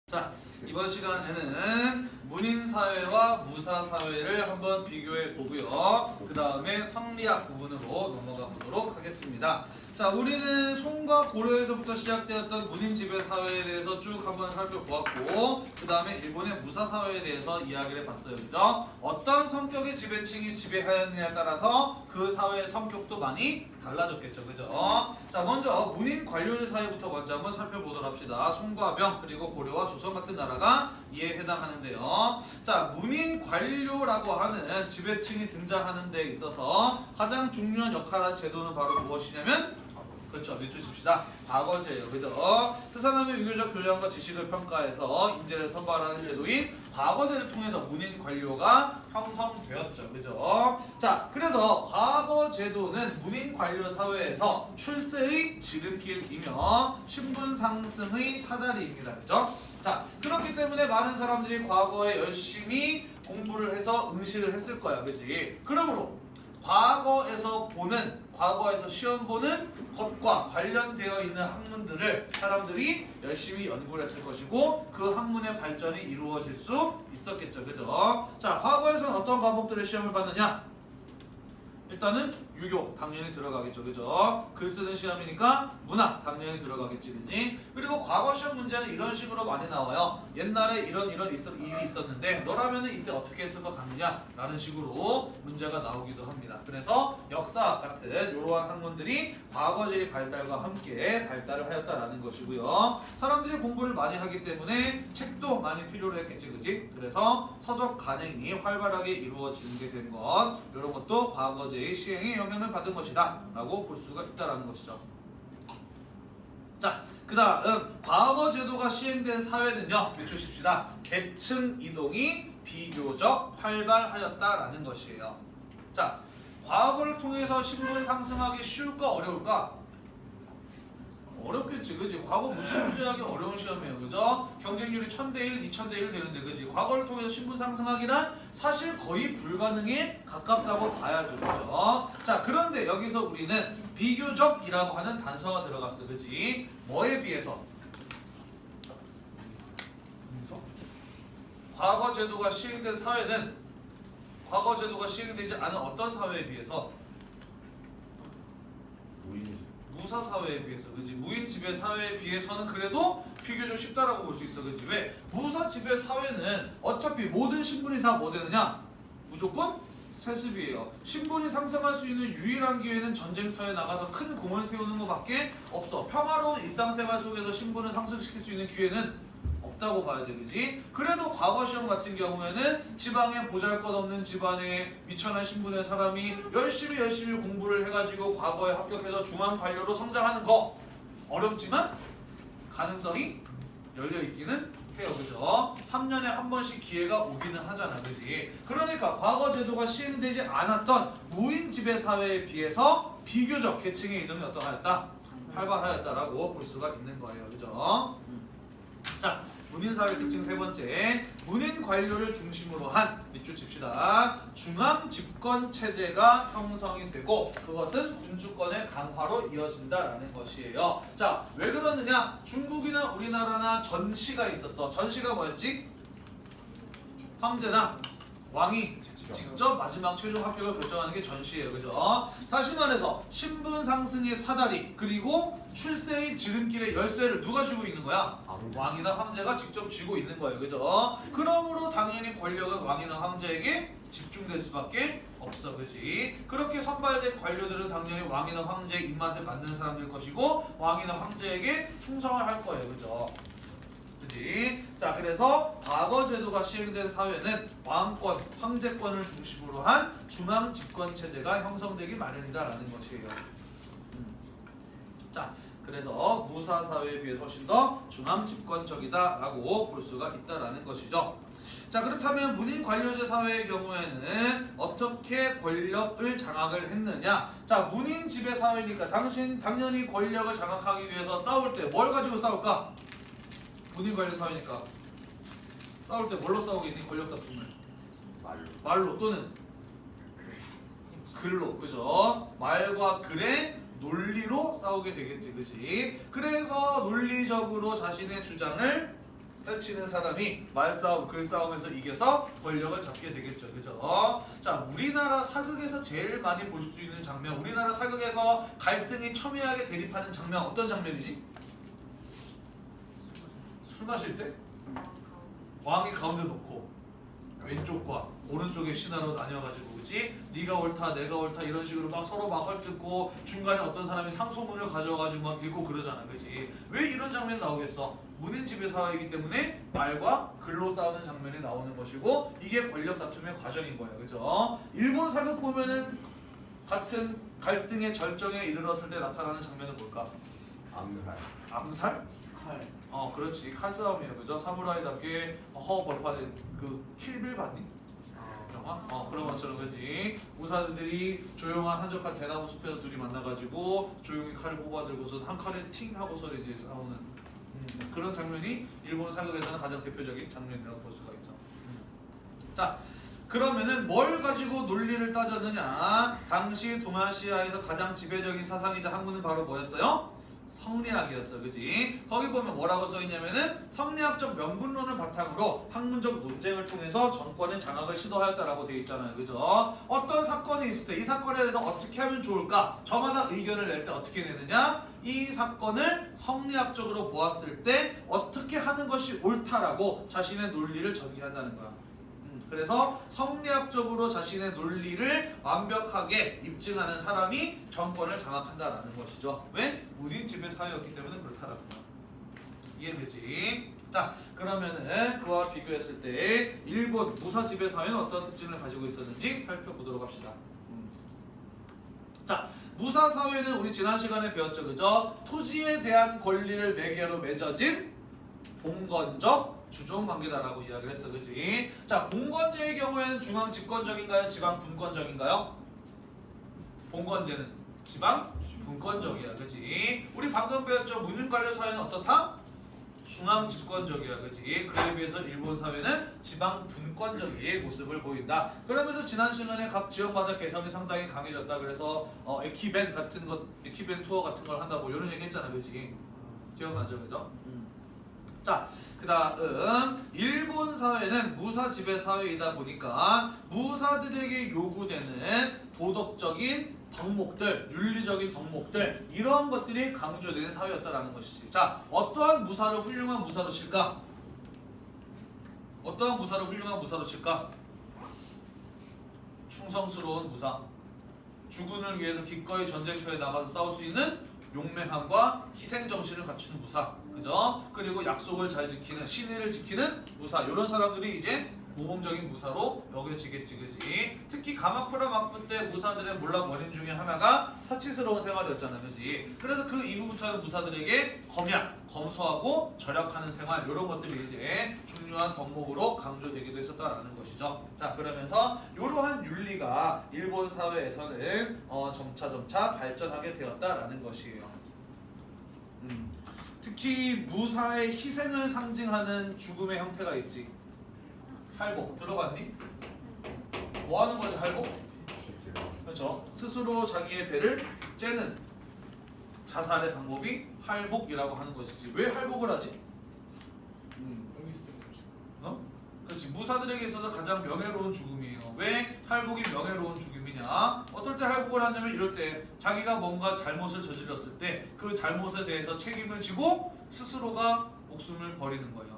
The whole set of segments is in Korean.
자, 이번 시간에는 문인사회와 무사사회를 한번 비교해 보고요. 그 다음에 성리학 부분으로 넘어가 보도록 하겠습니다. 자, 우리는 송과 고려에서부터 시작되었던 문인지배사회에 대해서 쭉 한번 살펴보았고, 그 다음에 일본의 무사사회에 대해서 이야기를 해봤어요. 그죠? 어떤 성격의 지배층이 지배하였느냐에 따라서 그 사회의 성격도 많이 달라졌겠죠. 그죠? 자, 먼저 문인 관료제 사회부터 먼저 한번 살펴보도록 합시다. 송과 명 그리고 고려와 조선 같은 나라가 이에 해당하는데요. 자, 문인 관료라고 하는 지배층이 등장하는 데 있어서 가장 중요한 역할을 제도는 바로 무엇이냐면, 그렇죠, 밑줄 칩시다. 과거제예요. 그죠? 그 사람의 유교적 교養과 지식을 평가해서 인재를 선발하는 제도인 과거제를 통해서 문인 관료가 형성되었죠. 그죠? 자, 그래서 과거제도는 문인 관료 사회에서 출세의 지름길이며 신분 상승의 사다리입니다. 그죠? 자, 그렇기 때문에 많은 사람들이 과거에 열심히 공부를 해서 응시를 했을 거야. 그지? 그러므로 과거에서 시험 보는 것과 관련되어 있는 학문들을 사람들이 열심히 연구를 했을 것이고, 그 학문의 발전이 이루어질 수 있었겠죠. 그죠? 자, 과거에서는 어떤 과목들의 시험을 받느냐? 일단은 유교 당연히 들어가겠죠. 그죠? 글 쓰는 시험이니까 문학 당연히 들어가겠지. 그지? 그리고 과거 시험 문제는 이런 식으로 많이 나와요. 옛날에 이런 일이 있었는데 너라면은 이때 어떻게 했을 것 같느냐? 라는 식으로 문제가 나오기도 합니다. 그래서 역사학 같은 이러한 학문들이 과거제의 발달과 함께 발달을 하였다라는 것이고요. 사람들이 공부를 많이 하기 때문에 책도 많이 필요로 했겠지. 그지? 그래서 서적 간행이 활발하게 이루어지게 된 것, 이런 것도 과거제의 시행에 영향을 받은 것이다 라고 볼 수가 있다는 것이죠. 자, 그 다음 과거 제도가 시행된 사회는요, 밑줄칩시다. 계층 이동이 비교적 활발하였다라는 것이에요. 자, 과거를 통해서 신분 상승하기 쉬울까 어려울까? 어렵겠지. 그지? 과거 무지무지하게 어려운 시험이에요. 그죠? 경쟁률이 1000대1, 2000대1 되는데, 그지? 과거를 통해서 신분 상승하기란 사실 거의 불가능에 가깝다고 봐야죠. 그죠? 자, 그런데 여기서 우리는 비교적이라고 하는 단서가 들어갔어. 그지? 뭐에 비해서? 과거 제도가 시행된 사회는 과거 제도가 시행되지 않은 어떤 사회에 비해서? 무사 사회에 비해서. 그지? 무인 지배 사회에 비해서는 그래도 비교적 쉽다라고 볼 수 있어. 그지? 왜? 무사 지배 사회는 어차피 모든 신분이 다 뭐 되느냐? 무조건 세습이에요. 신분이 상승할 수 있는 유일한 기회는 전쟁터에 나가서 큰 공을 세우는 것밖에 없어. 평화로운 일상생활 속에서 신분을 상승시킬 수 있는 기회는 없다고 봐야 돼. 그지? 그래도 과거 시험 같은 경우에는 지방에 보잘것없는 집안에 미천한 신분의 사람이 열심히 공부를 해가지고 과거에 합격해서 중앙 관료로 성장하는 거 어렵지만 가능성이 열려있기는 해요. 그죠? 3년에 한 번씩 기회가 오기는 하잖아. 그지? 그러니까 과거 제도가 시행되지 않았던 무인 지배 사회에 비해서 비교적 계층의 이동이 어떠하였다? 활발하였다라고 볼 수가 있는 거예요. 그죠? 자, 문인사회 특징 세 번째, 문인 관료를 중심으로 한, 밑줄 칩시다, 중앙 집권 체제가 형성이 되고 그것은 군주권의 강화로 이어진다라는 것이에요. 자, 왜 그러느냐? 중국이나 우리나라나 전시가 있었어. 전시가 뭐였지? 황제나 왕이 직접 마지막 최종 합격을 결정하는 게 전시예요. 그죠? 다시 말해서 신분 상승의 사다리 그리고 출세의 지름길의 열쇠를 누가 쥐고 있는 거야? 왕이나 황제가 직접 쥐고 있는 거예요. 그죠? 그러므로 당연히 권력은 왕이나 황제에게 집중될 수밖에 없어. 그지? 그렇게 선발된 관료들은 당연히 왕이나 황제의 입맛에 맞는 사람들 것이고 왕이나 황제에게 충성을 할 거예요. 그죠? 그치? 자, 그래서 과거 제도가 시행된 사회는 왕권, 황제권을 중심으로 한 중앙 집권 체제가 형성되기 마련이다라는 것이에요. 자, 그래서 무사 사회에 비해 훨씬 더 중앙 집권적이다라고 볼 수가 있다라는 것이죠. 자, 그렇다면 문인 관료제 사회의 경우에는 어떻게 권력을 장악을 했느냐? 자, 문인 지배 사회니까 당연히 권력을 장악하기 위해서 싸울 때 뭘 가지고 싸울까? 문인 관료 사회니까 싸울 때 뭘로 싸우겠니? 권력 다툼을 말로 또는 글로. 그죠? 말과 글의 논리로 싸우게 되겠지. 그지? 그래서 논리적으로 자신의 주장을 해치는 사람이 말싸움, 글싸움에서 이겨서 권력을 잡게 되겠죠. 그죠? 자, 우리나라 사극에서 제일 많이 볼 수 있는 장면, 우리나라 사극에서 갈등이 첨예하게 대립하는 장면 어떤 장면이지? 술 마실 때? 왕이 가운데 놓고 왼쪽과 오른쪽의 신하로 나뉘어가지고 그지? 네가 옳다 내가 옳다 이런 식으로 막 서로 막 헐뜯고 중간에 어떤 사람이 상소문을 가져와가지고 막 읽고 그러잖아. 그지? 왜 이런 장면이 나오겠어? 문인지배 사회이기 때문에 말과 글로 싸우는 장면이 나오는 것이고 이게 권력 다툼의 과정인 거예요. 그죠? 일본 사극 보면은 같은 갈등의 절정에 이르렀을 때 나타나는 장면은 뭘까? 암살. 암살? 칼. 그렇지. 칼싸움이에요. 그죠? 사무라이답게 허벌판에 그 킬빌 봤니? 영화? 그런 것처럼 그지? 무사들이 조용한 한적한 대나무 숲에서 둘이 만나가지고 조용히 칼을 뽑아들고서 한 칼에 팅 하고서 이제 싸우는 그런 장면이 일본 사극에서는 가장 대표적인 장면이라고 볼 수가 있죠. 자, 그러면은 뭘 가지고 논리를 따졌느냐? 당시 동아시아에서 가장 지배적인 사상이자 학문은 바로 뭐였어요? 성리학이었어. 그지? 거기 보면 뭐라고 써있냐면은 성리학적 명분론을 바탕으로 학문적 논쟁을 통해서 정권의 장악을 시도하였다라고 되어 있잖아요. 그죠? 어떤 사건이 있을 때 이 사건에 대해서 어떻게 하면 좋을까? 저마다 의견을 낼 때 어떻게 내느냐? 이 사건을 성리학적으로 보았을 때 어떻게 하는 것이 옳다라고 자신의 논리를 전개한다는 거야. 그래서 성리학적으로 자신의 논리를 완벽하게 입증하는 사람이 정권을 장악한다라는 것이죠. 왜? 문인지배 사회였기 때문에 그렇다라는 거야. 이해되지? 자, 그러면은 그와 비교했을 때 일본 무사지배 사회는 어떤 특징을 가지고 있었는지 살펴보도록 합시다. 자, 무사 사회는 우리 지난 시간에 배웠죠, 그죠? 토지에 대한 권리를 매개로 맺어진 봉건적 주종 관계다라고 이야기를 했어. 그지? 자, 봉건제의 경우에는 중앙 집권적인가요? 지방 분권적인가요? 봉건제는 지방 분권적이야. 그지? 우리 방금 배웠죠? 문인 관료 사회는 어떻다? 중앙 집권적이야. 그지? 그에 비해서 일본 사회는 지방 분권적인 모습을 보인다. 그러면서 지난 시간에 각 지역마다 개성이 상당히 강해졌다. 그래서 에키벤 같은 것, 에키벤 투어 같은 걸 한다고 이런 얘기 했잖아. 그지? 기억나죠? 그죠? 자, 그 다음 일본 사회는 무사 지배 사회이다 보니까 무사들에게 요구되는 도덕적인 덕목들, 윤리적인 덕목들 이러한 것들이 강조되는 사회였다라는 것이지. 자, 어떠한 무사를 훌륭한 무사로 칠까? 어떠한 무사를 훌륭한 무사로 칠까? 충성스러운 무사, 주군을 위해서 기꺼이 전쟁터에 나가서 싸울 수 있는 용맹함과 희생정신을 갖추는 무사, 그죠? 그리고 약속을 잘 지키는, 신의를 지키는 무사, 이런 사람들이 이제 모범적인 무사로 여겨지겠지. 그지? 특히 가마쿠라 막부 때 무사들의 몰락 원인 중에 하나가 사치스러운 생활이었잖아. 그지? 그래서 그 이후부터는 무사들에게 검약, 검소하고 절약하는 생활 이런 것들이 이제 중요한 덕목으로 강조되기도 했었다라는 것이죠. 자, 그러면서 이러한 윤리가 일본 사회에서는 점차 발전하게 되었다라는 것이에요. 특히 무사의 희생을 상징하는 죽음의 형태가 있지. 할복 들어봤니? 뭐 하는 거지 할복? 그렇죠. 스스로 자기의 배를 째는 자살의 방법이 할복이라고 하는 것이지. 왜 할복을 하지? 그렇지. 무사들에게 있어서 가장 명예로운 죽음이에요. 왜 할복이 명예로운 죽음이냐? 어떨 때 할복을 하냐면 이럴 때 자기가 뭔가 잘못을 저질렀을 때 그 잘못에 대해서 책임을 지고 스스로가 목숨을 버리는 거예요.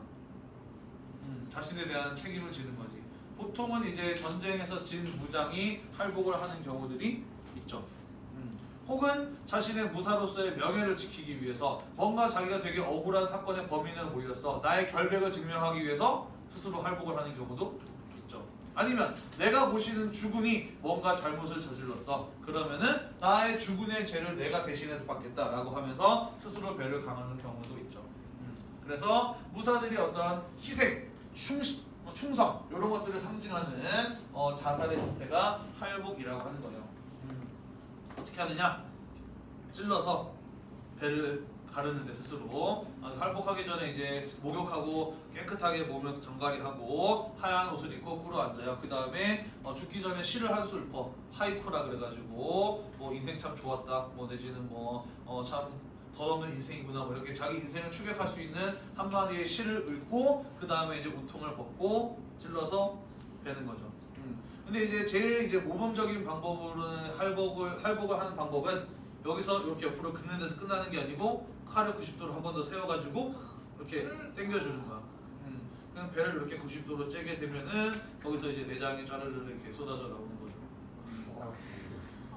자신에 대한 책임을 지는 거지. 보통은 이제 전쟁에서 진 무장이 할복을 하는 경우들이 있죠. 혹은 자신의 무사로서의 명예를 지키기 위해서 뭔가 자기가 되게 억울한 사건의 범인을 몰렸어. 나의 결백을 증명하기 위해서 스스로 할복을 하는 경우도 있죠. 아니면 내가 모시는 주군이 뭔가 잘못을 저질렀어. 그러면은 나의 주군의 죄를 내가 대신해서 받겠다라고 하면서 스스로 배를 강하는 경우도 있죠. 그래서 무사들이 어떤 희생, 충성 이런 것들을 상징하는 자살의 형태가 할복이라고 하는 거예요. 어떻게 하느냐? 찔러서 배를 가르는데 스스로 할복하기 전에 이제 목욕하고 깨끗하게 몸을 정갈이하고 하얀 옷을 입고 꿇어앉아요. 그 다음에 죽기 전에 시를 한 수 읊어. 하이쿠라 그래가지고 뭐 인생 참 좋았다 뭐 내지는 뭐 참 덧없는 인생이구나 뭐 이렇게 자기 인생을 추격할 수 있는 한마디의 시를 읽고 그 다음에 이제 우통을 벗고 찔러서 베는 거죠. 근데 이제 제일 이제 모범적인 방법으로는 할복을 하는 방법은 여기서 이렇게 옆으로 긋는 데서 끝나는 게 아니고 칼을 90도로 한 번 더 세워가지고 이렇게 당겨주는 거야. 그냥 배를 이렇게 90도로 째게 되면은 거기서 이제 내장이 짜르르 이렇게 쏟아져 나오는 거죠.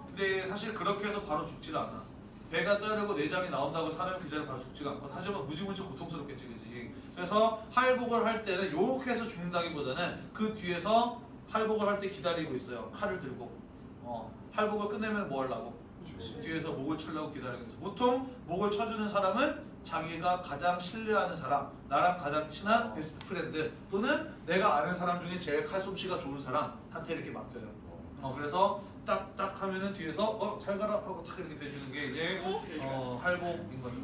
근데 사실 그렇게 해서 바로 죽질 않아. 배가 자르고 내장이 나온다고 사람이 그 자리에 바로 죽지가 않고 하지만 무지무지 고통스럽겠지, 그지? 그래서 할복을 할 때는 이렇게 해서 죽는다기보다는 그 뒤에서 할복을 할 때 기다리고 있어요. 칼을 들고. 할복을 끝내면 뭐 하려고? 뒤에서 목을 치려고 기다리고 있어. 보통 목을 쳐주는 사람은 자기가 가장 신뢰하는 사람, 나랑 가장 친한 베스트 프렌드 또는 내가 아는 사람 중에 제일 칼솜씨가 좋은 사람한테 이렇게 맡겨요. 그래서 딱딱 하면은 뒤에서 잘 가라 하고 탁 이렇게 내주는 게 이제 할복인 거죠.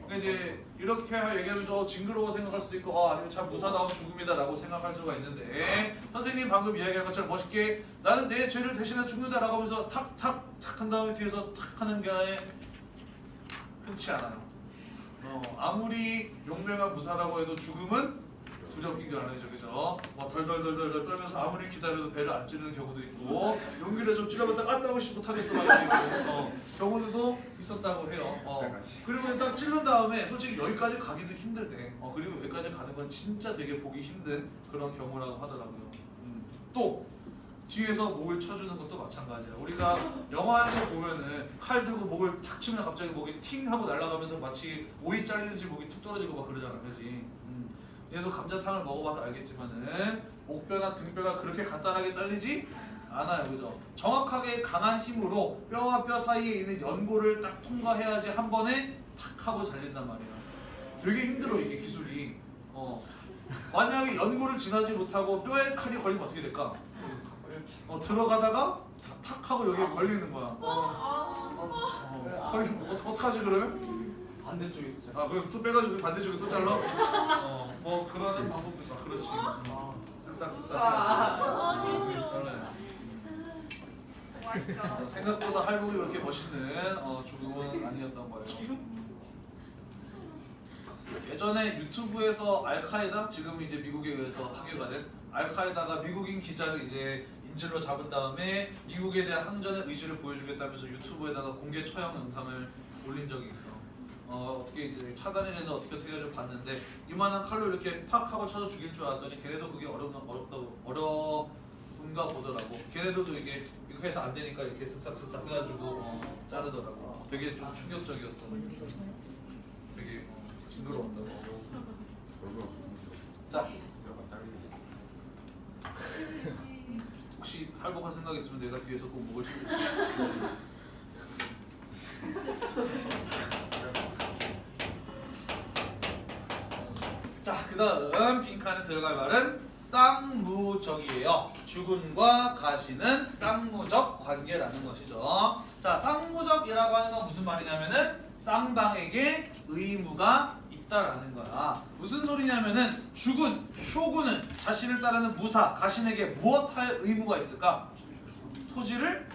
그러니까 이제 이렇게 얘기하면 좀 징그러워 생각할 수도 있고 아니면 참 무사다운 죽음이다라고 생각할 수가 있는데 선생님 방금 이야기한 것처럼 멋있게 나는 내 죄를 대신해 죽는다라고 하면서 탁탁탁 한 다음에 뒤에서 탁 하는 게 흔치 않아요. 아무리 용맹한 무사라고 해도 죽음은 두렵기가 않아요, 그죠? 덜덜덜덜 떨면서 아무리 기다려도 배를 안 찌르는 경우도 있고 용기를 좀 찔러봤다 안다고 싶고 타겠어 말이고 경우들도 있었다고 해요. 그리고 딱 찔른 다음에 솔직히 여기까지 가기도 힘들대. 그리고 여기까지 가는 건 진짜 되게 보기 힘든 그런 경우라고 하더라고요. 또 뒤에서 목을 쳐주는 것도 마찬가지야. 우리가 영화에서 보면은 칼 들고 목을 탁 치면 갑자기 목이 팅 하고 날아가면서 마치 오이 잘리듯이 목이 툭 떨어지고 막 그러잖아, 그렇지? 얘도 감자탕을 먹어봐서 알겠지만은 목뼈나 등뼈가 그렇게 간단하게 잘리지 않아요, 그죠? 정확하게 강한 힘으로 뼈와 뼈 사이에 있는 연골을 딱 통과해야지 한 번에 탁 하고 잘린단 말이야. 되게 힘들어 이게 기술이. 만약에 연골을 지나지 못하고 뼈에 칼이 걸리면 어떻게 될까? 들어가다가 탁 하고 여기에 걸리는 거야. 걸리면 어떡하지 그러면? 반대쪽에 있어. 그럼 또 빼가지고 반대쪽에 또 잘라? 뭐 그러는 방법도 있어. 그렇지. 쓱싹쓱싹. 잘라요. 생각보다 할복이 이렇게 멋있는 죽음은 아니었던 거예요. 예전에 유튜브에서 알카에다 지금은 이제 미국에 의해서 파괴가 된 알카에다가 미국인 기자를 이제 인질로 잡은 다음에 미국에 대한 항전의 의지를 보여주겠다면서 유튜브에다가 공개 처형 영상을 올린 적이 있어. 어떻게 이제 차단이 되는지 어떻게 해가지고 봤는데 이만한 칼로 이렇게 팍 하고 쳐서 죽일 줄 알았더니 걔네도 그게 어려운가 보더라고. 걔네들도 이게 이거 해서 안 되니까 이렇게 슥싹슥싹 해가지고 자르더라고. 되게 좀 충격적이었어. 되게 징그러운다고. 자, 혹시 할복할 생각 있으면 내가 뒤에서 꼭 목을 치고 자, 그 다음 빈칸에 들어갈 말은 쌍무적이에요. 죽음과 가시는 쌍무적 관계라는 것이죠. 자, 쌍무적이라고 하는 건 무슨 말이냐면은 쌍방에게 의무가 있다라는 거야. 무슨 소리냐면은 죽은 쇼군은 자신을 따르는 무사 가신에게 무엇 할 의무가 있을까? 토지를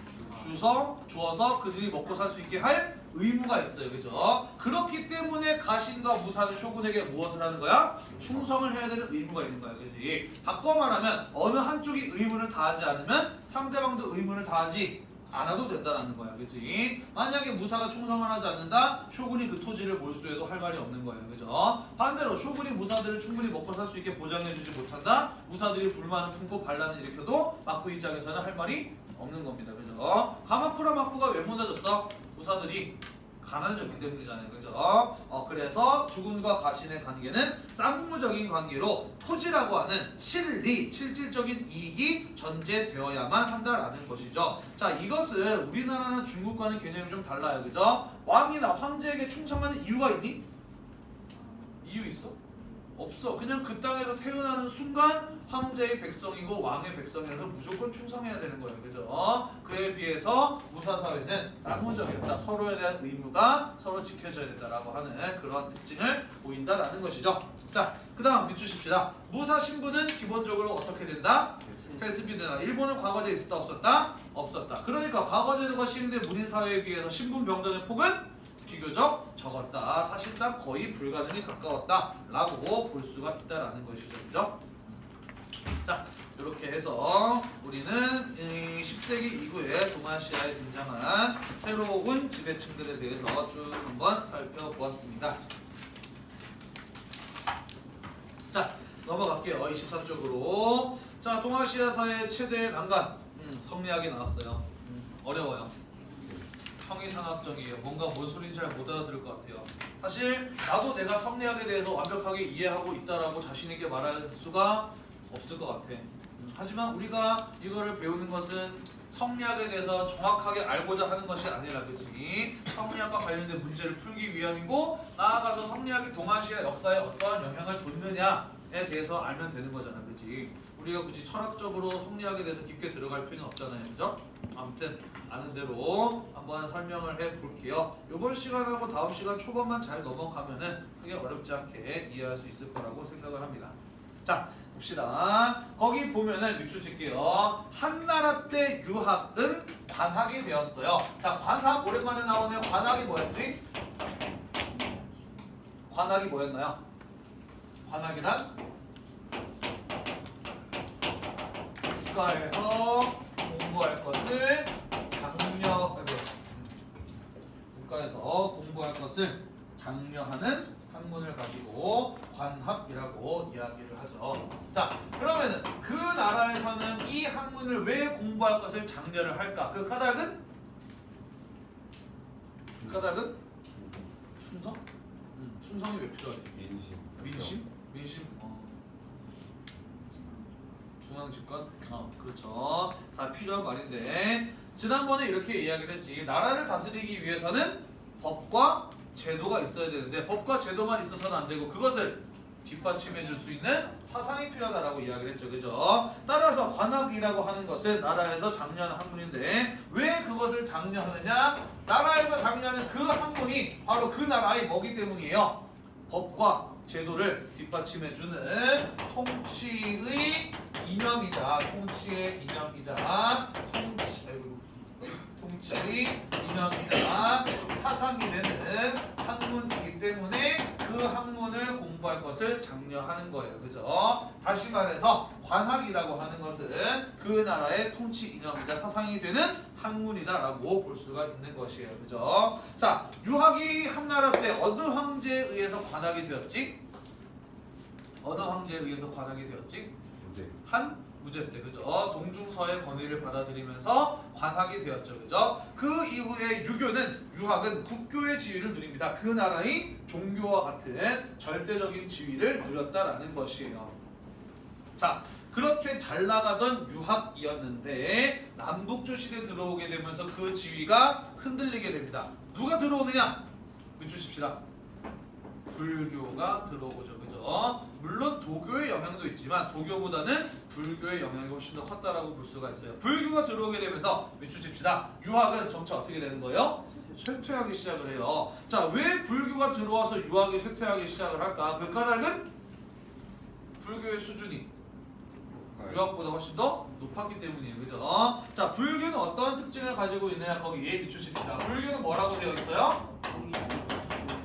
주어서 그들이 먹고 살 수 있게 할 의무가 있어요, 그죠? 그렇기 때문에 가신과 무사는 쇼군에게 무엇을 하는 거야? 충성을 해야 되는 의무가 있는 거야, 그지? 바꿔 말하면 어느 한쪽이 의무를 다하지 않으면 상대방도 의무를 다하지 않아도 된다는 거야, 그지? 만약에 무사가 충성을 하지 않는다, 쇼군이 그 토지를 몰수해도 할 말이 없는 거예요, 그죠? 반대로 쇼군이 무사들을 충분히 먹고 살 수 있게 보장해주지 못한다, 무사들이 불만을 품고 반란을 일으켜도 막부 입장에서는 할 말이 없는 겁니다, 그죠? 가마쿠라 막부가 왜 무너졌어? 무사들이 가난해졌기 때문이잖아요, 그죠? 그래서 죽음과 가신의 관계는 쌍무적인 관계로 토지라고 하는 실질적인 이익이 전제되어야만 한다라는 것이죠. 자, 이것을 우리나라나 중국과는 개념이 좀 달라요, 그죠? 왕이나 황제에게 충성하는 이유가 있니? 이유 있어? 없어. 그냥 그 땅에서 태어나는 순간 황제의 백성이고 왕의 백성이라서 무조건 충성해야 되는 거예요, 그죠? 그에 비해서 무사사회는 쌍무적이었다. 서로에 대한 의무가 서로 지켜져야 된다라고 하는 그러한 특징을 보인다라는 것이죠. 자, 그 다음 밑주십시다. 무사 신분은 기본적으로 어떻게 된다? 세습이 되다. 일본은 과거제에 있었다 없었다? 없었다. 그러니까 과거제도가 시행된 문인사회에 비해서 신분 병정의 폭은 비교적 적었다. 사실상 거의 불가능에 가까웠다라고 볼 수가 있다라는 것이죠. 그죠? 자, 이렇게 해서 우리는 10세기 이후에 동아시아에 등장한 새로운 지배층들에 대해서 쭉 한번 살펴보았습니다. 자, 넘어갈게요. 23쪽으로. 자, 동아시아 사회의 최대 난관. 성리학이 나왔어요. 어려워요. 형이상학적이에요. 뭔가 뭔 소리인지 잘 못 알아들을 것 같아요. 사실 나도 내가 성리학에 대해서 완벽하게 이해하고 있다라고 자신 있게 말할 수가 없을 것 같아. 하지만 우리가 이거를 배우는 것은 성리학에 대해서 정확하게 알고자 하는 것이 아니라, 그치? 성리학과 관련된 문제를 풀기 위함이고, 나아가서 성리학이 동아시아 역사에 어떠한 영향을 줬느냐에 대해서 알면 되는 거잖아, 그치? 우리가 굳이 철학적으로 성리학에 대해서 깊게 들어갈 필요는 없잖아요, 그죠? 아무튼 아는 대로 한번 설명을 해볼게요. 이번 시간하고 다음 시간 초반만 잘 넘어가면은 크게 어렵지 않게 이해할 수 있을 거라고 생각을 합니다. 자, 봅시다. 거기 보면은 밑줄 칠게요. 한나라 때 유학은 관학이 되었어요. 자, 관학 오랜만에 나오네요. 관학이 뭐였지? 관학이 뭐였나요? 관학이란 국가에서 공부할 것을 국가에서 공부할 것을 장려하는 학문을 가지고 관학이라고 이야기를 하죠. 자, 그러면은 그 나라에서는 이 학문을 왜 공부할 것을 장려를 할까? 그 까닭은? 까닭은? 충성? 충성이 왜 필요하지? 민심. 민심? 민심? 중앙집권? 그렇죠. 다 필요한 말인데, 지난번에 이렇게 이야기를 했지. 나라를 다스리기 위해서는 법과 제도가 있어야 되는데, 법과 제도만 있어서는 안 되고 그것을 뒷받침해 줄 수 있는 사상이 필요하다라고 이야기를 했죠. 그죠? 따라서 관학이라고 하는 것은 나라에서 장려하는 학문인데, 왜 그것을 장려하느냐? 나라에서 장려하는 그 학문이 바로 그 나라의 뭐기 때문이에요. 법과 제도를 뒷받침해주는 통치의 이념이자 통치의 이념이자 통치의 이념이자 사상이 되는 학문이기 때문에 그 학문을 공부할 것을 장려하는 거예요. 그죠? 다시 말해서 관학이라고 하는 것은 그 나라의 통치 이념이자 사상이 되는 학문이다라고 볼 수가 있는 것이에요. 그죠? 자, 유학이 한나라 때 어느 황제에 의해서 관학이 되었지? 어느 황제에 의해서 관학이 되었지? 한 무제 때, 그죠? 동중서의 권위를 받아들이면서 관학이 되었죠. 그죠? 그 이후에 유학은 국교의 지위를 누립니다. 그 나라의 종교와 같은 절대적인 지위를 누렸다라는 것이에요. 자, 그렇게 잘 나가던 유학이었는데 남북조 시대에 들어오게 되면서 그 지위가 흔들리게 됩니다. 누가 들어오느냐? 밑줄 칩시다. 불교가 들어오죠. 그죠? 물론 도교의 영향도 있지만 도교보다는 불교의 영향이 훨씬 더 컸다라고 볼 수가 있어요. 불교가 들어오게 되면서 밑줄 칩시다. 유학은 점차 어떻게 되는 거예요? 쇠퇴하기 시작을 해요. 자, 왜 불교가 들어와서 유학이 쇠퇴하기 시작을 할까? 그 까닭은 불교의 수준이 유학보다 훨씬 더 높았기 때문이에요. 그죠? 자, 불교는 어떤 특징을 가지고 있느냐? 거기에 밑줄 칩시다. 불교는 뭐라고 되어 있어요?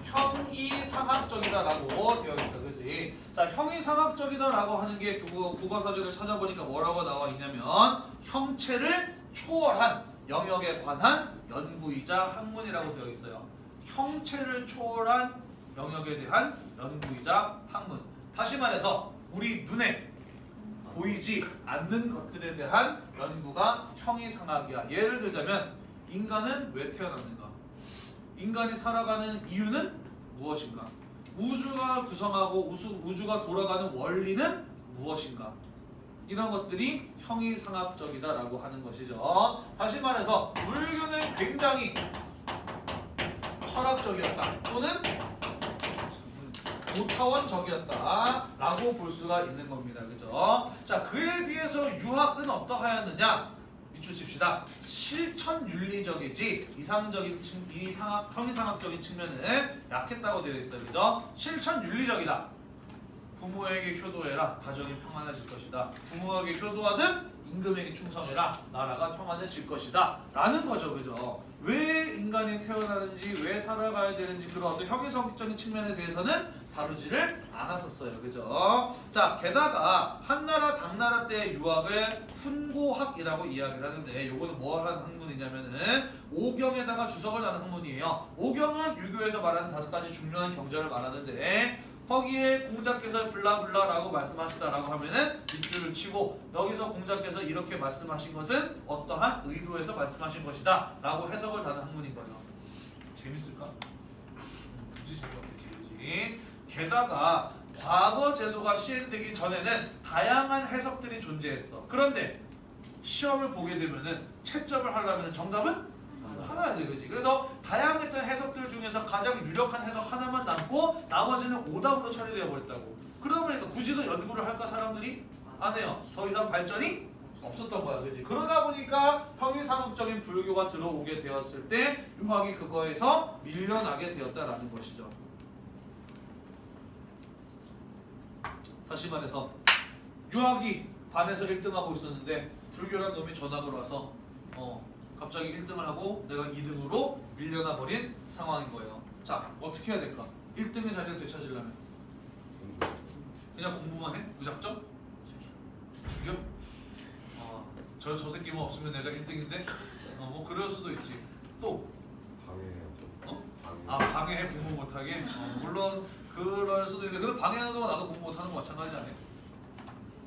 형이상학적이다라고 되어 있어. 그지? 자, 형이상학적이다라고 하는 게 국어사전을 찾아보니까 뭐라고 나와 있냐면 형체를 초월한 영역에 관한 연구이자 학문이라고 되어 있어요. 형체를 초월한 영역에 대한 연구이자 학문. 다시 말해서 우리 눈에 보이지 않는 것들에 대한 연구가 형이상학이야. 예를 들자면 인간은 왜 태어났는가? 인간이 살아가는 이유는 무엇인가? 우주가 구성하고 우주가 돌아가는 원리는 무엇인가? 이런 것들이 형이상학적이다라고 하는 것이죠. 다시 말해서 불교는 굉장히 철학적이었다 또는 고차원적이었다라고 볼 수가 있는 겁니다. 그죠? 자, 그에 비해서 유학은 어떠하였느냐? 밑줄 칩시다. 실천윤리적이지 형이상학적인 측면은 약했다고 되어 있어요. 그죠? 실천윤리적이다. 부모에게 효도해라. 가정이 평안해질 것이다. 부모에게 효도하든 임금에게 충성해라. 나라가 평안해질 것이다. 라는 거죠. 그죠? 왜 인간이 태어나는지, 왜 살아가야 되는지 그런 어떤 형이성적인 측면에 대해서는 다루지를 않았었어요. 그죠? 자, 게다가 한나라 당나라 때 유학을 훈고학이라고 이야기를 하는데, 요거는 뭐 하는 학문이냐면은 오경에다가 주석을 하는 학문이에요. 오경은 유교에서 말하는 5가지 중요한 경전을 말하는데, 거기에 공자께서 블라블라라고 말씀하시다라고 하면은 밑줄을 치고, 여기서 공자께서 이렇게 말씀하신 것은 어떠한 의도에서 말씀하신 것이다 라고 해석을 다는 학문인 거예요. 재밌을까? 굳이 재미없겠지, 그지? 게다가 과거 제도가 시행되기 전에는 다양한 해석들이 존재했어. 그런데 시험을 보게 되면은 채점을 하려면 정답은 하나야 돼, 그지? 그래서 다양했던 해석들 중에서 가장 유력한 해석 하나만 남고 나머지는 오답으로 처리되어 버렸다고. 그러다 보니까 굳이 더 연구를 할까 사람들이 안 해요. 더 이상 발전이 없었던 거야, 그지? 그러다 보니까 형이상학적인 불교가 들어오게 되었을 때 유학이 그거에서 밀려나게 되었다라는 것이죠. 다시 말해서 유학이 반에서 1등하고 있었는데 불교란 놈이 전학을 와서 갑자기 1등을 하고 내가 2등으로 밀려나 버린 상황인 거예요. 자, 어떻게 해야 될까? 1등의 자리를 되찾으려면 그냥 공부만 해? 무작정? 죽여? 저 새끼만 없으면 내가 1등인데? 뭐 그럴 수도 있지. 또 방해해야죠. 방해해 공부 못하게? 물론 그럴 수도 있는데, 근데 방해하는 동안 나도 공부 못하는 거 마찬가지 아니야?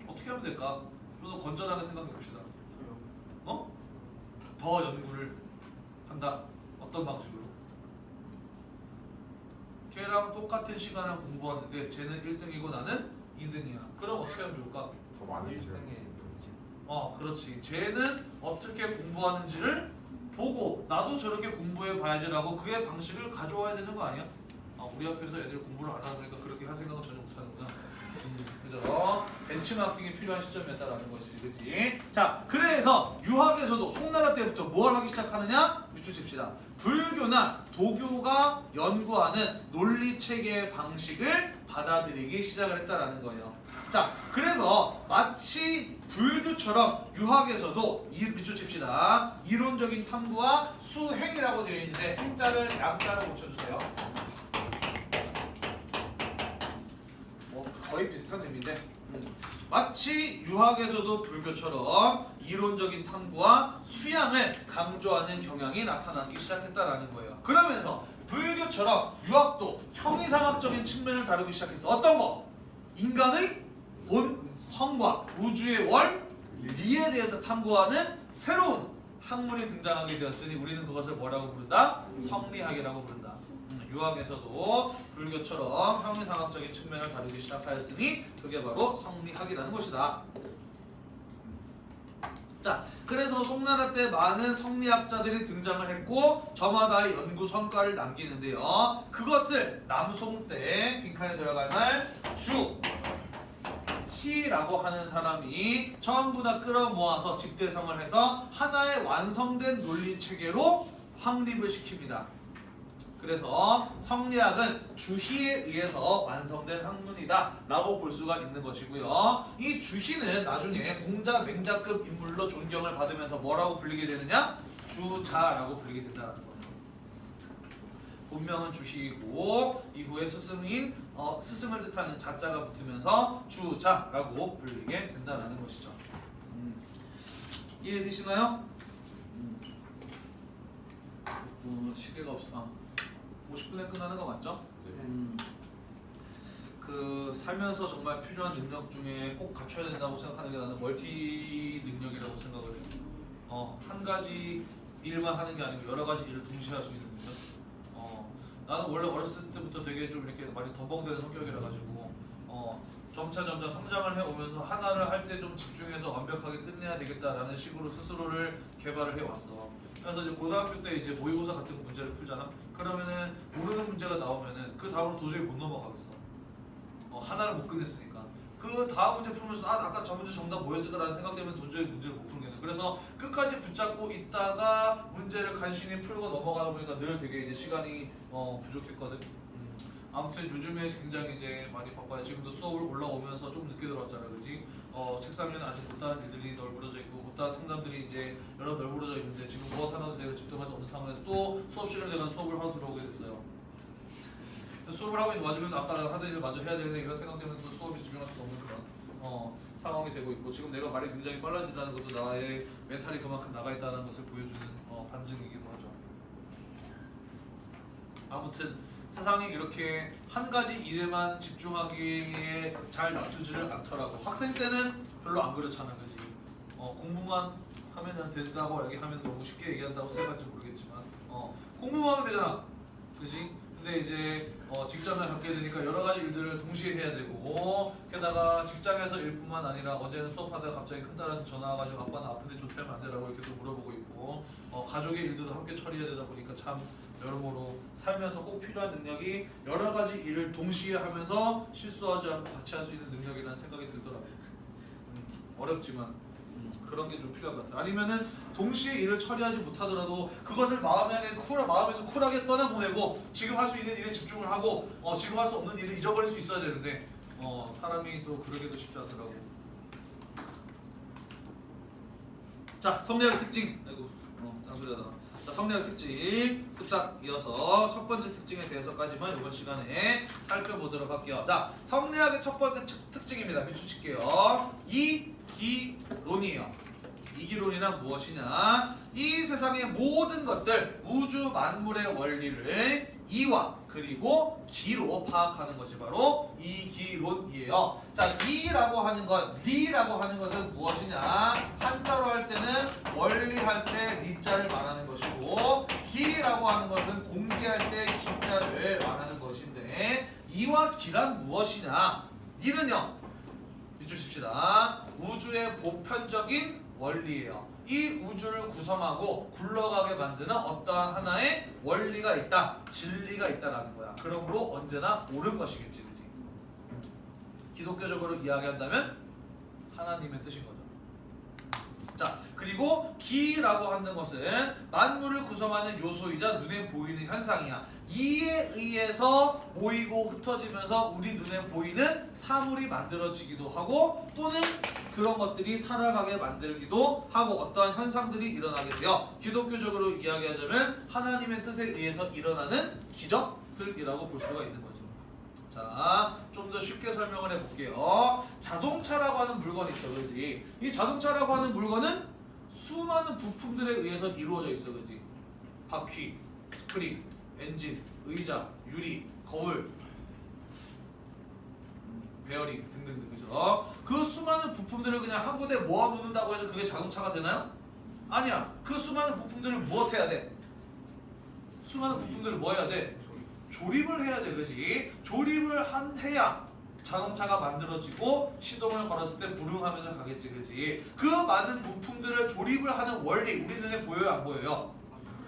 어떻게 하면 될까? 좀 더 건전하게 생각해 봅시다. 더 연구를 한다. 어떤 방식으로? 걔랑 똑같은 시간을 공부하는데 쟤는 1등이고 나는 2등이야. 그럼 어떻게 하면 좋을까? 더 많이 해줘야 그렇지. 쟤는 어떻게 공부하는지를 보고 나도 저렇게 공부해 봐야지라고 그의 방식을 가져와야 되는 거 아니야? 우리 학교에서 애들 공부를 안 하니까 그렇게 할 생각은 전혀 못 하는구나. 그죠? 벤치마킹이 필요한 시점이었다라는 것이지, 그렇지? 자, 그래서 유학에서도 송나라 때부터 뭘 하기 시작하느냐? 밑줄 칩시다. 불교나 도교가 연구하는 논리 체계의 방식을 받아들이기 시작을 했다라는 거예요. 자, 그래서 마치 불교처럼 유학에서도 밑줄 칩시다. 이론적인 탐구와 수행이라고 되어 있는데 행자를 양자로 고쳐주세요. 거의 비슷한 의미인데 마치 유학에서도 불교처럼 이론적인 탐구와 수양을 강조하는 경향이 나타나기 시작했다라는 거예요. 그러면서 불교처럼 유학도 형이상학적인 측면을 다루기 시작했어. 어떤 거? 인간의 본성과 우주의 원리에 대해서 탐구하는 새로운 학문이 등장하게 되었으니 우리는 그것을 뭐라고 부른다? 성리학이라고 부른다. 유학에서도 불교처럼 형이상학적인 측면을 다루기 시작하였으니 그게 바로 성리학이라는 것이다. 자, 그래서 송나라 때 많은 성리학자들이 등장을 했고 저마다의 연구 성과를 남기는데요. 그것을 남송 때 빈칸에 들어갈 말 주희라고 하는 사람이 전부 다 끌어모아서 집대성을 해서 하나의 완성된 논리 체계로 확립을 시킵니다. 그래서 성리학은 주희에 의해서 완성된 학문이다 라고 볼 수가 있는 것이고요. 이 주희는 나중에 공자 맹자급 인물로 존경을 받으면서 뭐라고 불리게 되느냐? 주자라고 불리게 된다는 거예요. 본명은 주희이고 이후에 스승인 스승을 뜻하는 자자가 붙으면서 주자라고 불리게 된다는 것이죠. 이해되시나요? 시계가 없어. 50분에 끝나는 거 맞죠? 그 살면서 정말 필요한 능력 중에 꼭 갖춰야 된다고 생각하는 게 나는 멀티 능력이라고 생각을 해요. 한 가지 일만 하는 게 아니고 여러 가지 일을 동시에 할 수 있는 능력. 나는 원래 어렸을 때부터 되게 좀 이렇게 많이 덤벙대는 성격이라 가지고 점차 성장을 해오면서 하나를 할 때 좀 집중해서 완벽하게 끝내야 되겠다라는 식으로 스스로를 개발을 해왔어. 그래서 이제 고등학교 때 이제 모의고사 같은 거 문제를 풀잖아. 그러면은 모르는 문제가 나오면은 그 다음으로 도저히 못 넘어가겠어. 하나를 못 끝냈으니까. 그 다음 문제 풀면서 아까 저 문제 정답 뭐였을까라는 생각 때문에 도저히 문제를 못 풀겠네. 그래서 끝까지 붙잡고 있다가 문제를 간신히 풀고 넘어가다 보니까 늘 되게 이제 시간이 부족했거든. 아무튼 요즘에 굉장히 이제 많이 바빠요. 지금도 수업을 올라오면서 좀 늦게 들어왔잖아, 그지? 책상 위에는 아직 못다한 일들이 널브러져 있고 못다한 상담들이 이제 여러 널브러져 있는데 지금 무엇 하나도 내가 집중할 수 없는 상황에서 또 수업 시간에 내가 수업을 하러 들어오게 됐어요. 수업을 하고 있는 와중에도 아까 하던 일을 마저 해야 되는데 이런 생각 때문에 또 수업에 집중할 수 없는 그런 상황이 되고 있고 지금 내가 말이 굉장히 빨라진다는 것도 나의 멘탈이 그만큼 나가 있다는 것을 보여주는 반증이기도 하죠. 아무튼 세상이 이렇게 한 가지 일에만 집중하기에 잘 놔두지를 않더라고. 학생 때는 별로 안 그렇잖아, 그지? 공부만 하면 된다고 얘기하면 너무 쉽게 얘기한다고 생각할지 모르겠지만 공부만 하면 되잖아, 그지? 근데 이제 직장을 갖게 되니까 여러 가지 일들을 동시에 해야 되고 게다가 직장에서 일뿐만 아니라 어제는 수업하다가 갑자기 큰딸한테 전화 와가지고 아빠는 아픈데 좀 하면 안 되라고 이렇게 또 물어보고 있고 가족의 일들도 함께 처리해야 되다 보니까 참 여러모로 살면서 꼭 필요한 능력이 여러 가지 일을 동시에 하면서 실수하지 않고 같이 할 수 있는 능력이라는 생각이 들더라고요. 어렵지만 그런 게 좀 필요한 것 같아요. 아니면은 동시에 일을 처리하지 못하더라도 그것을 마음에서 쿨하게 떠나보내고 지금 할 수 있는 일에 집중을 하고 지금 할 수 없는 일을 잊어버릴 수 있어야 되는데 사람이 또 그러기도 쉽지 않더라고. 자, 성리학의 특징. 아이고, 딴소리하다가. 자, 성리학의 특징 뚝딱 이어서 첫 번째 특징에 대해서까지만 이번 시간에 살펴보도록 할게요. 자, 성리학의 첫 번째 특징입니다. 비추칠게요. 이기론이에요. 이기론이나 무엇이냐? 이 세상의 모든 것들, 우주 만물의 원리를 이와 그리고 기로 파악하는 것이 바로 이기론이에요. 자, 이라고 하는 것, 리라고 하는 것은 무엇이냐? 한자로 할 때는 원리할 때 리자를 말하는 것이고 기라고 하는 것은 공개할 때 기자를 말하는 것인데 이와 기란 무엇이냐? 이는요, 비추십시다. 우주의 보편적인 원리예요. 이 우주를 구성하고 굴러가게 만드는 어떠한 하나의 원리가 있다, 진리가 있다라는 거야. 그러므로 언제나 옳은 것이겠지, 그지? 기독교적으로 이야기한다면 하나님의 뜻인 거죠. 자, 그리고 기라고 하는 것은 만물을 구성하는 요소이자 눈에 보이는 현상이야. 이에 의해서 모이고 흩어지면서 우리 눈에 보이는 사물이 만들어지기도 하고 또는 그런 것들이 살아가게 만들기도 하고 어떠한 현상들이 일어나게 돼요. 기독교적으로 이야기하자면 하나님의 뜻에 의해서 일어나는 기적들이라고 볼 수가 있는 거죠. 자, 좀 더 쉽게 설명을 해볼게요. 자동차라고 하는 물건이 있어, 그지? 이 자동차라고 하는 물건은 수많은 부품들에 의해서 이루어져 있어, 그지? 바퀴, 스프링, 엔진, 의자, 유리, 거울, 베어링 등등등, 그죠? 그 수많은 부품들을 그냥 한 군데 모아놓는다고 해서 그게 자동차가 되나요? 아니야. 그 수많은 부품들을 무엇해야 돼? 수많은 부품들을 뭐 해야 돼? 조립을 해야 돼, 그지? 조립을 해야 자동차가 만들어지고 시동을 걸었을 때 부릉하면서 가겠지, 그지? 그 많은 부품들을 조립을 하는 원리, 우리 눈에 보여요, 안 보여요?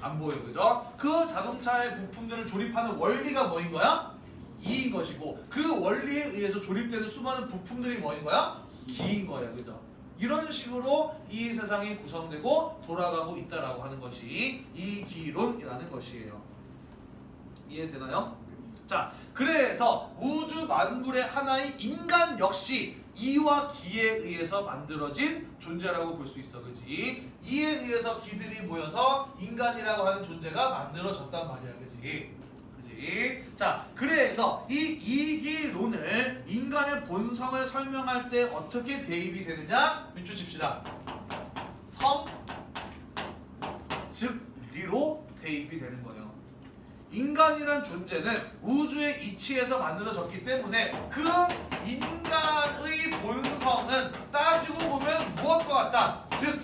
안 보여요, 그죠? 그 자동차의 부품들을 조립하는 원리가 뭐인 거야? 이인 것이고 그 원리에 의해서 조립되는 수많은 부품들이 뭐인 거야? 기인 거야, 그죠? 이런 식으로 이 세상이 구성되고 돌아가고 있다라고 하는 것이 이기론이라는 것이에요. 이해되나요? 자, 그래서 우주 만물의 하나의 인간 역시 이와 기에 의해서 만들어진 존재라고 볼 수 있어, 그지? 이에 의해서 기들이 모여서 인간이라고 하는 존재가 만들어졌단 말이야, 그지? 그지? 자, 그래서 이 이기론을 인간의 본성을 설명할 때 어떻게 대입이 되느냐? 비추십시다. 성, 즉 리로 대입이 되는 거예요. 인간이란 존재는 우주의 이치에서 만들어졌기 때문에 그 인간의 본성은 따지고 보면 무엇과 같다? 즉,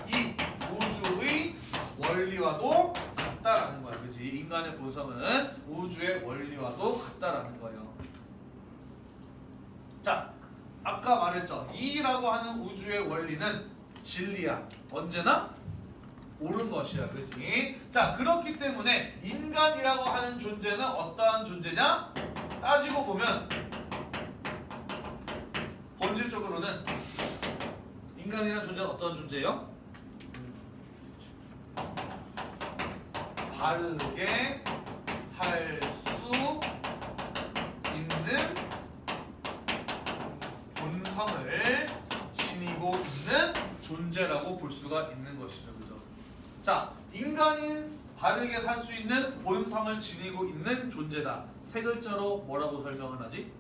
이 우주의 원리와도 같다라는 거야, 그렇지? 인간의 본성은 우주의 원리와도 같다라는 거예요. 자, 아까 말했죠. 이라고 하는 우주의 원리는 진리야. 언제나 옳은 것이야, 그렇지? 자, 그렇기 때문에 인간이라고 하는 존재는 어떠한 존재냐? 따지고 보면 본질적으로는 인간이라는 존재는 어떠한 존재예요? 바르게 살 수 본성을 지니고 있는 존재라고 볼 수가 있는 것이죠. 그죠? 자, 인간인 바르게 살 수 있는 본성을 지니고 있는 존재다. 세 글자로 뭐라고 설명을 하지?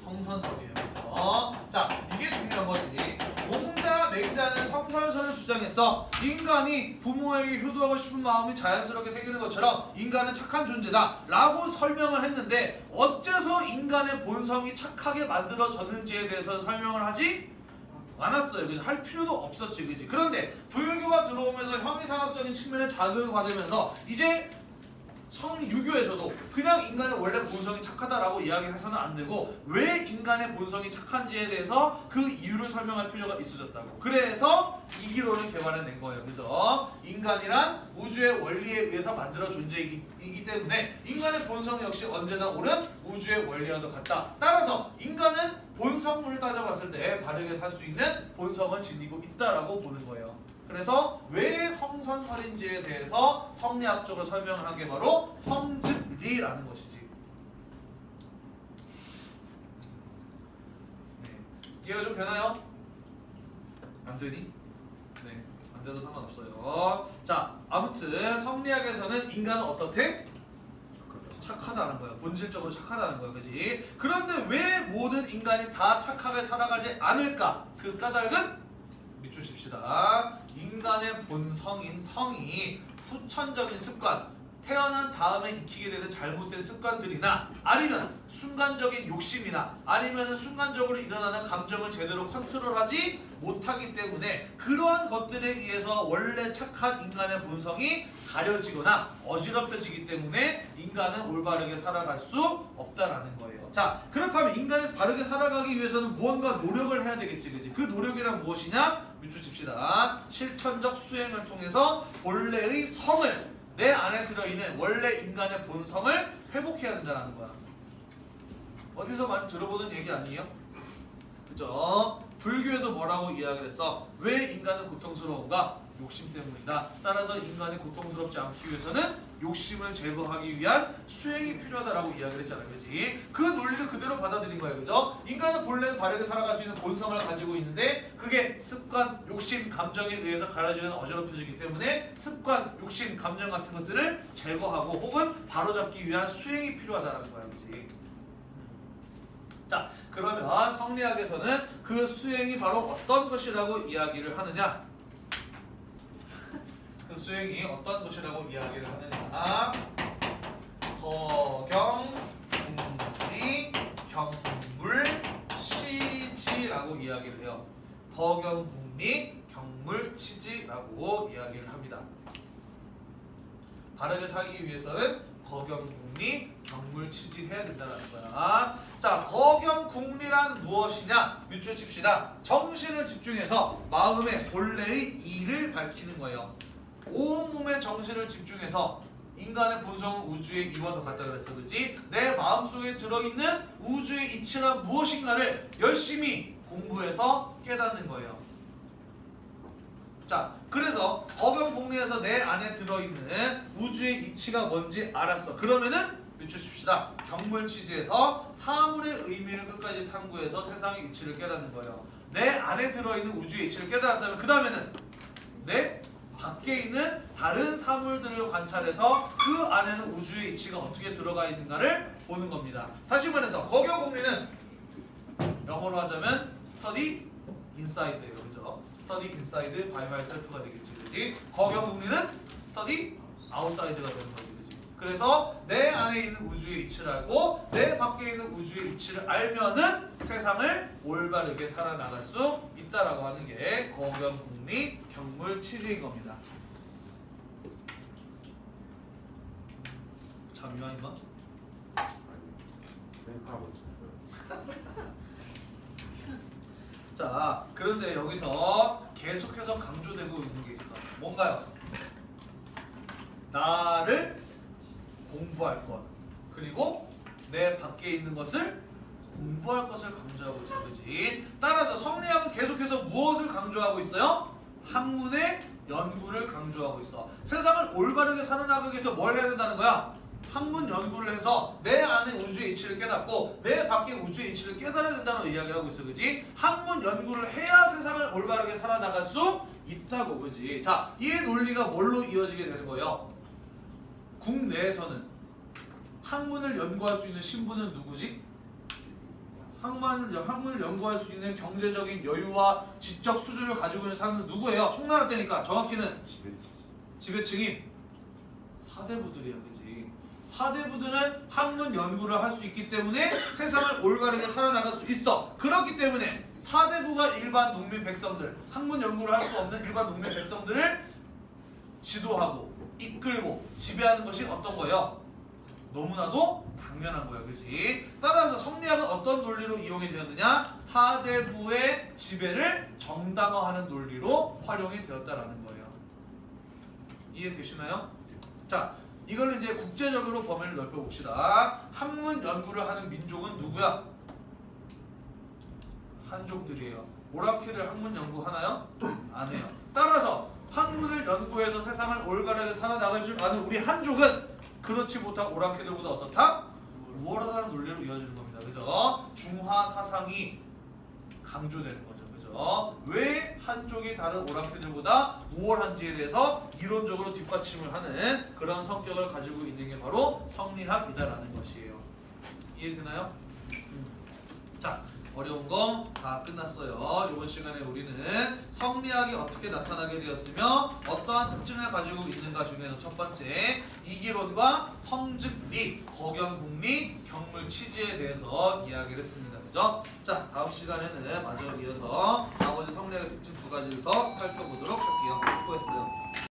성선설이에요. 그죠? 자, 이게 중요한 거지. 공자, 맹자는 성선설을 주장했어. 인간이 부모에게 효도하고 싶은 마음이 자연스럽게 생기는 것처럼 인간은 착한 존재다 라고 설명을 했는데 어째서 인간의 본성이 착하게 만들어졌는지에 대해서 설명을 하지 않았어요. 그죠? 할 필요도 없었지. 그지? 그런데 불교가 들어오면서 형이상학적인 측면에 자극을 받으면서 이제 유교에서도 그냥 인간의 원래 본성이 착하다라고 이야기해서는 안 되고 왜 인간의 본성이 착한지에 대해서 그 이유를 설명할 필요가 있어졌다고. 그래서 이기론을 개발해낸 거예요. 그죠? 인간이란 우주의 원리에 의해서 만들어 존재이기 때문에 인간의 본성 역시 언제나 옳은 우주의 원리와도 같다. 따라서 인간은 본성을 따져봤을 때 바르게 살 수 있는 본성을 지니고 있다라고 보는 거예요. 그래서 왜 성선설인지에 대해서 성리학적으로 설명을 한 게 바로 성즉리라는 것이지. 네. 이해가 좀 되나요? 안 되니? 네, 안 돼도 상관없어요. 자, 아무튼 성리학에서는 인간은 어떻게? 착하다는 거예요. 본질적으로 착하다는 거예요. 그지? 그런데 왜 모든 인간이 다 착하게 살아가지 않을까? 그 까닭은 밑줄 칩시다. 인간의 본성인 성이 후천적인 습관, 태어난 다음에 익히게 되는 잘못된 습관들이나 아니면 순간적인 욕심이나 아니면 순간적으로 일어나는 감정을 제대로 컨트롤하지 못하기 때문에 그러한 것들에 의해서 원래 착한 인간의 본성이 가려지거나 어지럽혀지기 때문에 인간은 올바르게 살아갈 수 없다라는 거예요. 자, 그렇다면 인간이 바르게 살아가기 위해서는 무언가 노력을 해야 되겠지, 그지? 그 노력이란 무엇이냐? 밑줄 칩시다. 실천적 수행을 통해서 본래의 성을 내 안에 들어있는 원래 인간의 본성을 회복해야 된다는 거야. 어디서 많이 들어보는 얘기 아니에요? 그죠? 불교에서 뭐라고 이야기를 했어? 왜 인간은 고통스러운가? 욕심 때문이다. 따라서 인간이 고통스럽지 않기 위해서는 욕심을 제거하기 위한 수행이 필요하다라고 이야기를 했잖아요. 그지? 그 논리를 그대로 받아들인 거예요. 그죠? 인간은 본래는 바르게 살아갈 수 있는 본성을 가지고 있는데 그게 습관, 욕심, 감정에 의해서 가려지는 어지럽혀지기 때문에 습관, 욕심, 감정 같은 것들을 제거하고 혹은 바로잡기 위한 수행이 필요하다라는 거야. 그지? 자, 그러면 성리학에서는 그 수행이 바로 어떤 것이라고 이야기를 하느냐? 그 수행이 어떤 것이라고 이야기를 하느냐? 허경, 궁리, 경물, 치지라고 이야기를 해요. 허경, 궁리, 경물, 치지라고 이야기를 합니다. 바르게 살기 위해서는 거경궁리, 경물치지 해야 된다는 거야. 자, 거경궁리란 무엇이냐? 밑줄 칩시다. 정신을 집중해서 마음의 본래의 이를 밝히는 거예요. 온몸의 정신을 집중해서 인간의 본성은 우주의 이와 더 같다 그랬어. 그렇지? 내 마음속에 들어있는 우주의 이치란 무엇인가를 열심히 공부해서 깨닫는 거예요. 자, 그래서 거경궁리에서 내 안에 들어있는 우주의 이치가 뭔지 알았어. 그러면은 밑줄 칩시다. 경물치지에서 사물의 의미를 끝까지 탐구해서 세상의 이치를 깨닫는 거예요. 내 안에 들어있는 우주의 이치를 깨달았다면 그 다음에는 내 밖에 있는 다른 사물들을 관찰해서 그 안에는 우주의 이치가 어떻게 들어가 있는가를 보는 겁니다. 다시 말해서 거경궁리는 영어로 하자면 study inside예요. 그죠? study inside by myself가 되겠지. 그지? 거경궁리는 study outside가 되는 거지. 그지? 그래서 내 안에 있는 우주의 이치를 알고 내 밖에 있는 우주의 이치를 알면은 세상을 올바르게 살아나갈 수 있다라고 하는 게 거경궁리 경물치지인 겁니다. 참 이만인가? 생각하고 있어요. 자, 그런데 여기서 계속해서 강조되고 있는 게 있어. 뭔가요? 나를 공부할 것, 그리고 내 밖에 있는 것을 공부할 것을 강조하고 있어. 그렇지? 따라서 성리학은 계속해서 무엇을 강조하고 있어요? 학문의 연구를 강조하고 있어. 세상을 올바르게 살아나가기 위해서 뭘 해야 된다는 거야? 학문 연구를 해서 내 안에 우주의 이치를 깨닫고 내 밖에 우주의 이치를 깨달아야 된다는 이야기를 하고 있어, 그지? 학문 연구를 해야 세상을 올바르게 살아나갈 수 있다고, 그지? 자, 이 논리가 뭘로 이어지게 되는 거예요? 국내에서는 학문을 연구할 수 있는 신분은 누구지? 학문을 연구할 수 있는 경제적인 여유와 지적 수준을 가지고 있는 사람은 누구예요? 송나라 때니까 정확히는 지배층인 사대부들이야, 그지? 사대부들은 학문 연구를 할 수 있기 때문에 세상을 올바르게 살아나갈 수 있어. 그렇기 때문에 사대부가 일반 농민 백성들, 학문 연구를 할 수 없는 일반 농민 백성들을 지도하고 이끌고 지배하는 것이 어떤 거예요? 너무나도 당연한 거야, 그지? 따라서 성리학은 어떤 논리로 이용이 되었느냐? 사대부의 지배를 정당화하는 논리로 활용이 되었다라는 거예요. 이해되시나요? 자, 이걸 이제 국제적으로 범위를 넓혀 봅시다. 학문 연구를 하는 민족은 누구야? 한족들이에요. 오라케들 학문 연구 하나요? 안 해요. 따라서 학문을 연구해서 세상을 올바르게 살아나갈 줄 아는 우리 한족은 그렇지 못한 오라케들보다 어떻다? 우월하다는 논리로 이어지는 겁니다. 그죠? 중화 사상이 강조되는 거죠. 그죠? 왜 한족이 다른 오라케들보다 우월한지에 대해서 이론적으로 뒷받침을 하는 그런 성격을 가지고 있는 게 바로 성리학이다라는 것이에요. 이해되나요? 자, 어려운 거 다 끝났어요. 이번 시간에 우리는 성리학이 어떻게 나타나게 되었으며 어떠한 특징을 가지고 있는가 중에서 첫 번째 이기론과 성즉리, 거경국리, 경물치지에 대해서 이야기를 했습니다. 그죠? 자, 다음 시간에는 마저 이어서 나머지 성리학의 특징 두 가지를 더 살펴보도록 할게요. 수고했어요.